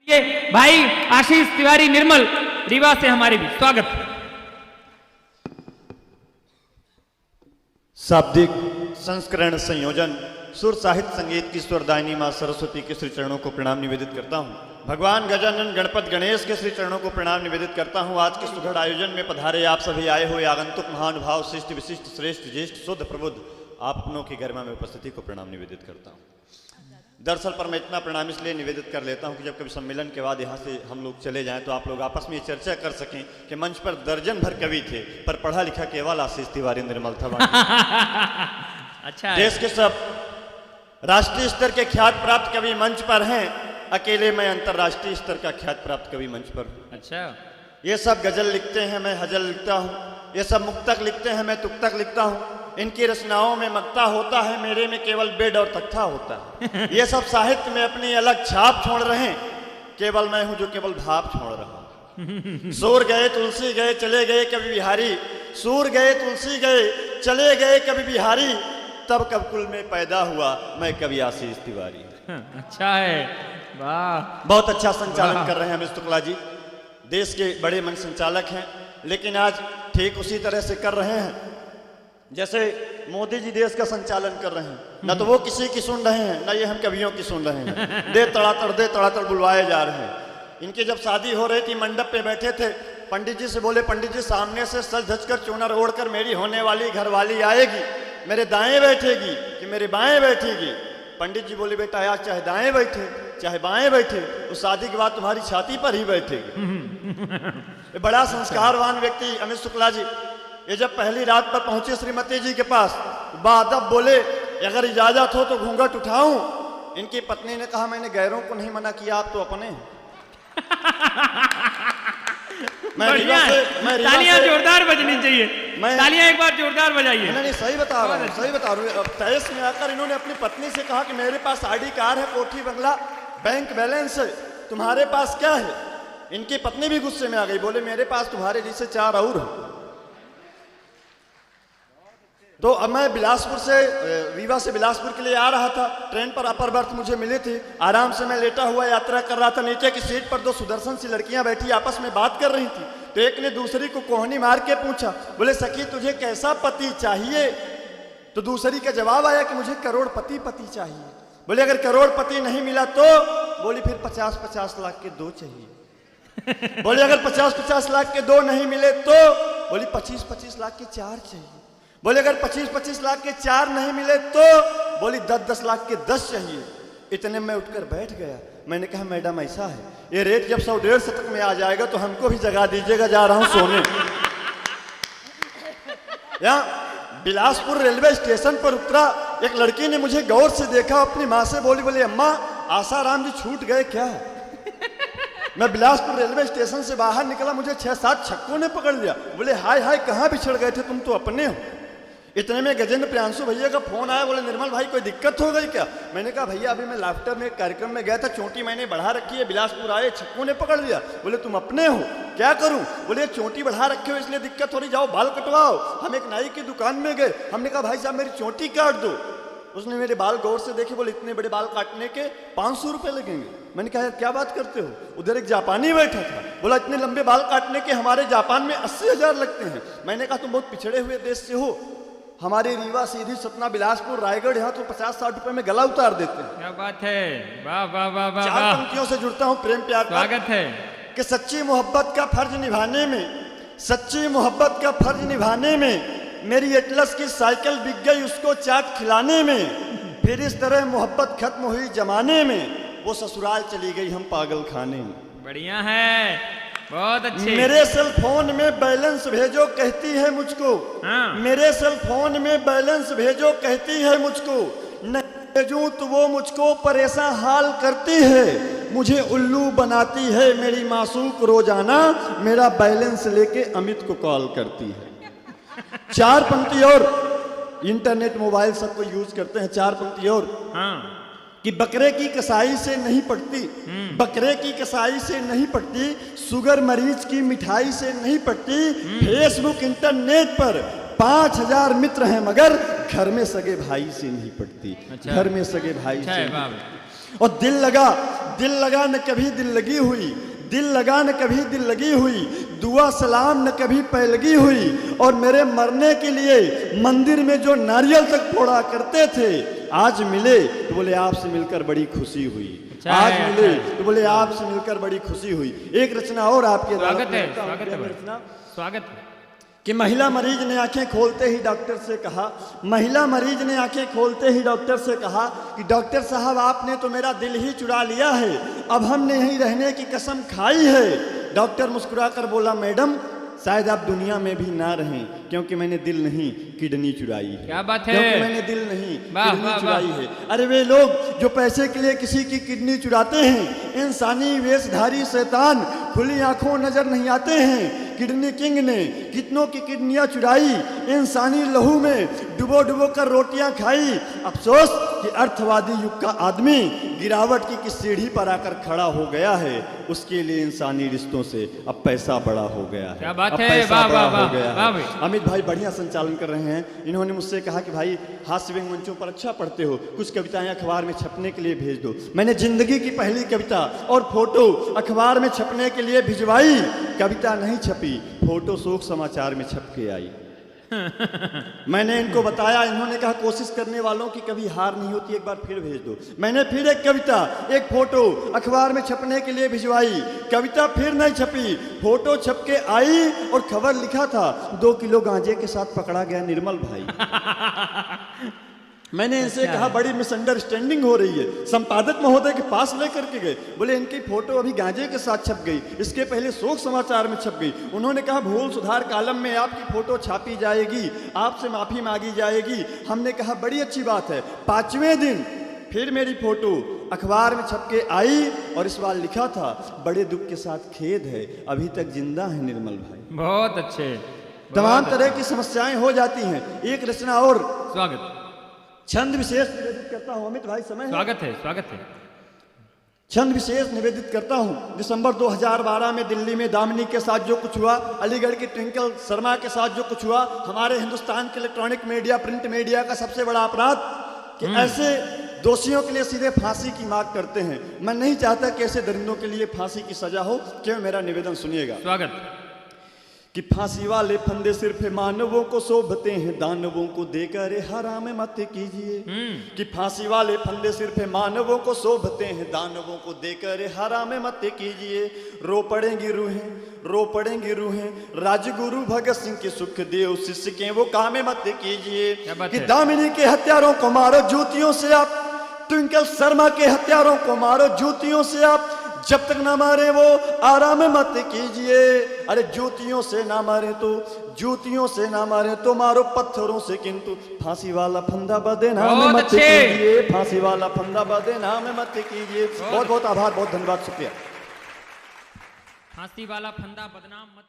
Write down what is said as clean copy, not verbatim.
ये भाई आशीष तिवारी निर्मल रीवा से हमारे भी स्वागत। शाब्दिक संस्करण संयोजन सुर साहित्य संगीत की स्वरदायिनी मां सरस्वती के श्री चरणों को प्रणाम निवेदित करता हूँ। भगवान गजानन गणपत गणेश के श्री चरणों को प्रणाम निवेदित करता हूँ। आज के सुदृढ़ आयोजन में पधारे आप सभी आए हुए आगंतुक महानुभाव शिष्ट विशिष्ट श्रेष्ठ ज्येष्ठ शुद्ध प्रबुद्ध आप अपनों की गरिमा में उपस्थिति को प्रणाम निवेदित करता हूँ। दरअसल पर मैं इतना प्रणाम इसलिए निवेदित कर लेता हूं कि जब कभी सम्मेलन के बाद यहाँ से हम लोग चले जाएं तो आप लोग आपस में चर्चा कर सकें कि मंच पर दर्जन भर कवि थे पर पढ़ा लिखा केवल आशीष तिवारी निर्मल था। अच्छा देश के सब राष्ट्रीय स्तर के ख्यात प्राप्त कवि मंच पर हैं, अकेले मैं अंतर्राष्ट्रीय स्तर का ख्यात प्राप्त कवि मंच पर हूँ। अच्छा, ये सब गजल लिखते हैं, मैं हजल लिखता हूँ। ये सब मुक्तक लिखते हैं, मैं तुक्तक लिखता हूँ। इनकी रचनाओं में मक्ता होता है, मेरे में केवल बेड और तख्ता होता है। ये सब साहित्य में अपनी अलग छाप छोड़ रहे हैं, केवल मैं हूं जो केवल भाप छोड़ रहा हूं। सूर गए तुलसी गए चले गए कवि बिहारी, सूर गए तुलसी गए चले गए कवि बिहारी, तब कब कुल में पैदा हुआ मैं कवि आशीष तिवारी। अच्छा है, वाह। बहुत अच्छा संचालन कर रहे हैं अमित शुक्ला जी, देश के बड़े मन संचालक हैं। लेकिन आज ठीक उसी तरह से कर रहे हैं जैसे मोदी जी देश का संचालन कर रहे हैं। ना तो वो किसी की सुन रहे हैं, ना ये हम कवियों की सुन रहे हैं। दे तड़ातड़ बुलवाए जा रहे हैं। इनकी जब शादी हो रही थी, मंडप पे बैठे थे, पंडित जी से बोले, पंडित जी सामने से सज धज कर चूनर ओढ़कर मेरी होने वाली घरवाली आएगी, मेरे दाएं बैठेगी कि मेरे बाएं बैठेगी? पंडित जी बोले, बेटा आज चाहे दाएं बैठे चाहे बाएं बैठे, उस शादी के बाद तुम्हारी छाती पर ही बैठेगी। बड़ा संस्कारवान व्यक्ति अमित शुक्ला जी, ये जब पहली रात पर पहुंचे श्रीमती जी के पास, बादब बोले, अगर इजाजत हो तो घूंघट उठाऊं। इनकी पत्नी ने कहा, मैंने गैरों को नहीं मना किया, आप तो अपने हैं। तालियां जोरदार बजनी चाहिए, तालियां एक बार जोरदार बजाइए। नहीं, सही बता रहा हूँ, सही बता रहा हूँ। तेईस में आकर इन्होंने अपनी पत्नी से कहा कि मेरे पास आईडी कार है, कोठी बंगला, बैंक बैलेंस है, तुम्हारे पास क्या है? इनकी पत्नी भी गुस्से में आ गई, बोले मेरे पास तुम्हारे जैसे चार और हैं। तो अब मैं बिलासपुर से रीवा से बिलासपुर के लिए आ रहा था, ट्रेन पर अपर बर्थ मुझे मिली थी। आराम से मैं लेटा हुआ यात्रा कर रहा था। नीचे की सीट पर दो सुदर्शन सी लड़कियां बैठी आपस में बात कर रही थी। तो एक ने दूसरी को कोहनी मार के पूछा, बोले सखी तुझे कैसा पति चाहिए? तो दूसरी का जवाब आया कि मुझे करोड़पति पति चाहिए। बोले अगर करोड़पति नहीं मिला तो? बोली फिर 50-50 लाख के दो चाहिए। बोले अगर 50-50 लाख के दो नहीं मिले तो? बोली 25-25 लाख के चार चाहिए। बोले अगर 25-25 लाख के चार नहीं मिले तो? बोली 10-10 लाख के 10 चाहिए। इतने में उठकर बैठ गया। मैंने कहा मैडम ऐसा है, ये रेट जब 100-150 तक में आ जाएगा तो हमको भी जगा दीजिएगा, जा रहा हूं सोने। यहाँ बिलासपुर रेलवे स्टेशन पर उतरा, एक लड़की ने मुझे गौर से देखा, अपनी माँ से बोली, बोले अम्मा आसाराम जी छूट गए क्या? मैं बिलासपुर रेलवे स्टेशन से बाहर निकला, मुझे 6-7 छक्कों ने पकड़ लिया। बोले हाय हाय कहाँ बिछड़ गए थे, तुम तो अपने हो। इतने में गजेंद्र प्रियांशु भैया का फोन आया, बोले निर्मल भाई कोई दिक्कत हो गई क्या? मैंने कहा भैया अभी मैं लाफ्टर में एक कार्यक्रम में गया था, चोटी मैंने बढ़ा रखी है, बिलासपुर आए छक्कों ने पकड़ लिया। बोले तुम अपने हो, क्या करूं? बोले चोटी बढ़ा रखे हो इसलिए दिक्कत हो रही, जाओ बाल कटवाओ। हम एक नाई की दुकान में गए, हमने कहा भाई साहब मेरी चोटी काट दो। उसने मेरे बाल गौर से देखे, बोले इतने बड़े बाल काटने के 500 रुपए लगेंगे। मैंने कहा यार क्या बात करते हो? उधर एक जापानी बैठा था, बोला इतने लंबे बाल काटने के हमारे जापान में 80,000 लगते हैं। मैंने कहा तुम बहुत पिछड़े हुए देश से हो, हमारे रीवा सीधी सतना बिलासपुर रायगढ़ यहाँ तो 50-60 रुपए में गला उतार देते हैं। क्या बात है, वाह वाह वाह वाह। चार पंक्तियों से जुड़ता हूँ प्रेम प्यार, स्वागत है। कि सच्ची मोहब्बत का फर्ज निभाने में, सच्ची मोहब्बत का फर्ज निभाने में मेरी एटलस की साइकिल बिक गई उसको चाट खिलाने में। फिर इस तरह मोहब्बत खत्म हुई जमाने में, वो ससुराल चली गई हम पागल खाने में। बढ़िया है, बहुत अच्छे। मेरे सेल फोन में बैलेंस भेजो कहती है मुझको, हाँ। मेरे सेल फोन में बैलेंस भेजो कहती है मुझको, नहीं भेजूं तो वो मुझको परेशान हाल करती है, मुझे उल्लू बनाती है मेरी मासूक रोजाना, मेरा बैलेंस लेके अमित को कॉल करती है। चार पंक्ति और, इंटरनेट मोबाइल सबको यूज करते हैं। चार पंक्ति और, हाँ। कि बकरे की कसाई से नहीं पड़ती, बकरे की कसाई से नहीं पड़ती, शुगर मरीज की मिठाई से नहीं पड़ती, फेसबुक इंटरनेट पर 5000 मित्र हैं मगर घर में सगे भाई से नहीं पड़ती। अच्छा। घर में सगे भाई अच्छा से है, नहीं। और दिल लगा दिल लगा न कभी दिल लगी हुई, दिल लगा न कभी दिल लगी हुई, दुआ सलाम न कभी पैलगी हुई, और मेरे मरने के लिए मंदिर में जो नारियल तक फोड़ा करते थे, आज मिले तो बोले आपसे मिलकर बड़ी खुशी हुई। आज मिले तो बोले आपसे मिलकर बड़ी खुशी हुई। एक रचना और आपके स्वागत है, स्वागत है, स्वागत है। कि महिला मरीज ने आंखें खोलते ही डॉक्टर से कहा, महिला मरीज ने आंखें खोलते ही डॉक्टर से कहा कि डॉक्टर साहब आपने तो मेरा दिल ही चुरा लिया है, अब हमने यहीं रहने की कसम खाई है। डॉक्टर मुस्कुराकर बोला, मैडम शायद आप दुनिया में भी ना रहें, क्योंकि मैंने दिल नहीं किडनी चुराई है। क्या बात है, क्योंकि मैंने दिल नहीं किडनी चुराई है। अरे वे लोग जो पैसे के लिए किसी की किडनी चुराते हैं, इंसानी वेशधारी शैतान खुली आंखों नजर नहीं आते हैं। किडनी किंग ने कितनों की किडनियां चुराई, इंसानी लहू में डुबो डुबो कर रोटियां खाई। अफसोस कि अर्थवादी युग का आदमी गिरावट की सीढ़ी पर आकर खड़ा हो गया है, उसके लिए इंसानी रिश्तों से अब पैसा बड़ा हो गया है। क्या बात अब है, पैसा वाह, बड़ा वाह, हो गया वाह, है। अमित भाई बढ़िया संचालन कर रहे हैं। इन्होंने मुझसे कहा कि भाई हास्य व्यंग मंचों पर अच्छा पढ़ते हो, कुछ कविताएं अखबार में छपने के लिए भेज दो। मैंने जिंदगी की पहली कविता और फोटो अखबार में छपने के लिए भिजवाई। कविता नहीं छपी, फोटो शोक समाचार में छप के आई। मैंने इनको बताया, इन्होंने कहा कोशिश करने वालों की कभी हार नहीं होती, एक बार फिर भेज दो। मैंने फिर एक कविता एक फोटो अखबार में छपने के लिए भिजवाई। कविता फिर नहीं छपी, फोटो छप के आई और खबर लिखा था 2 किलो गांजे के साथ पकड़ा गया निर्मल भाई। मैंने इनसे कहा बड़ी मिसअंडरस्टैंडिंग हो रही है, संपादक महोदय के पास लेकर के गए, बोले इनकी फोटो अभी गांजे के साथ छप गई, इसके पहले शोक समाचार में छप गई। उन्होंने कहा भूल सुधार कालम में आपकी फोटो छापी जाएगी, आपसे माफी मांगी जाएगी। हमने कहा बड़ी अच्छी बात है। 5वें दिन फिर मेरी फोटो अखबार में छप के आई और इस बार लिखा था, बड़े दुख के साथ खेद है अभी तक जिंदा है निर्मल भाई। बहुत अच्छे। तमाम तरह की समस्याएं हो जाती हैं। एक रचना और स्वागत, छंद विशेष निवेदित करता हूं। अमित भाई समय स्वागत है, स्वागत है। छंद विशेष निवेदित करता हूं। दिसंबर 2012 में दिल्ली में दामिनी के साथ जो कुछ हुआ, अलीगढ़ की ट्विंकल शर्मा के साथ जो कुछ हुआ, हमारे हिंदुस्तान के इलेक्ट्रॉनिक मीडिया प्रिंट मीडिया का सबसे बड़ा अपराध कि ऐसे दोषियों के लिए सीधे फांसी की मांग करते हैं। मैं नहीं चाहता कि ऐसे दरिंदों के लिए फांसी की सजा हो। क्यों, मेरा निवेदन सुनिएगा। स्वागत। कि फांसी वाले फंदे सिर्फ मानवों को शोभते हैं, दानवों को देकर हराम मत कीजिए। कि फांसी वाले फंदे सिर्फ मानवों को शोभते हैं, दानवों को देकर हराम मत कीजिए। रो पड़ेंगी रूहें, रो पड़ेंगी रूहें, राजगुरु भगत सिंह के सुखदेव शिष्य के वो काम मत कीजिए। कि दामिनी के हत्यारों को मारो जूतियों से आप, ट्विंकल शर्मा के हत्यारों को मारो जूतियों से आप, जब तक ना मारे वो आराम मत कीजिए। अरे जूतियों से ना मारे तो, जूतियों से ना मारे तो मारो पत्थरों से, किंतु फांसी वाला फंदा बदनाम मत कीजिए, फांसी वाला फंदा बदनाम मत कीजिए। बहुत बहुत आभार, बहुत धन्यवाद, शुक्रिया। फांसी वाला फंदा बदनाम मत